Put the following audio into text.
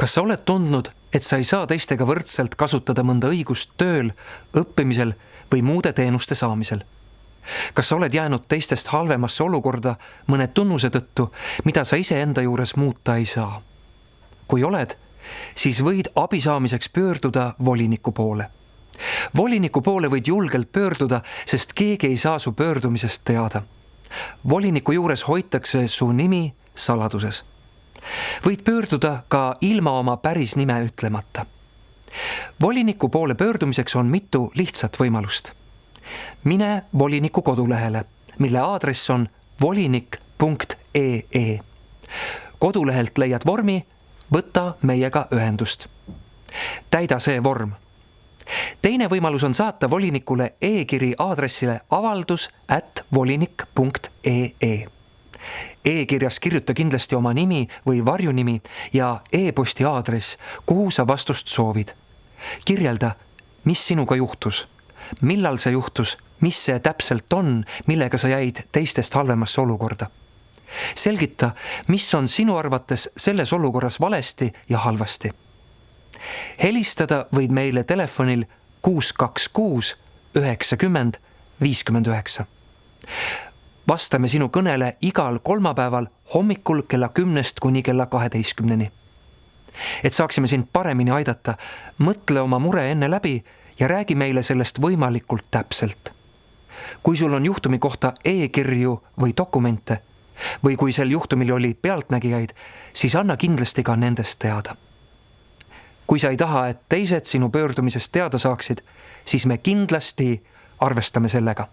Kas sa oled tundnud, et sa ei saa teistega võrdselt kasutada mõnda õigust tööl, õppimisel või muude teenuste saamisel? Kas sa oled jäänud teistest halvemasse olukorda mõne tunnuse tõttu, mida sa iseenda juures muuta ei saa? Kui oled, siis võid abi saamiseks pöörduda voliniku poole. Voliniku poole võid julgelt pöörduda, sest keegi ei saa su pöördumisest teada. Voliniku juures hoitakse su nimi saladuses. Võid pöörduda ka ilma oma päris nime ütlemata. Voliniku poole pöördumiseks on mitu lihtsat võimalust. Mine voliniku kodulehele, mille aadress on volinik.ee. Kodulehelt leiad vormi, võta meiega ühendust. Täida see vorm. Teine võimalus on saata volinikule e-kiri aadressile avaldus@volinik.ee. E-kirjas kirjuta kindlasti oma nimi või varjunimi ja e-posti aadress, kuhu sa vastust soovid. Kirjelda, mis sinuga juhtus, millal see juhtus, mis see täpselt on, millega sa jäid teistest halvemasse olukorda. Selgita, mis on sinu arvates selles olukorras valesti ja halvasti. Helistada võid meile telefonil 626 90 59. Vastame sinu kõnele igal kolmapäeval hommikul kella 10 kuni kella 12. Et saaksime sind paremini aidata, mõtle oma mure enne läbi ja räägi meile sellest võimalikult täpselt. Kui sul on juhtumi kohta e-kirju või dokumente või kui sel juhtumil oli pealtnägijaid, siis anna kindlasti ka nendest teada. Kui sa ei taha, et teised sinu pöördumisest teada saaksid, siis me kindlasti arvestame sellega.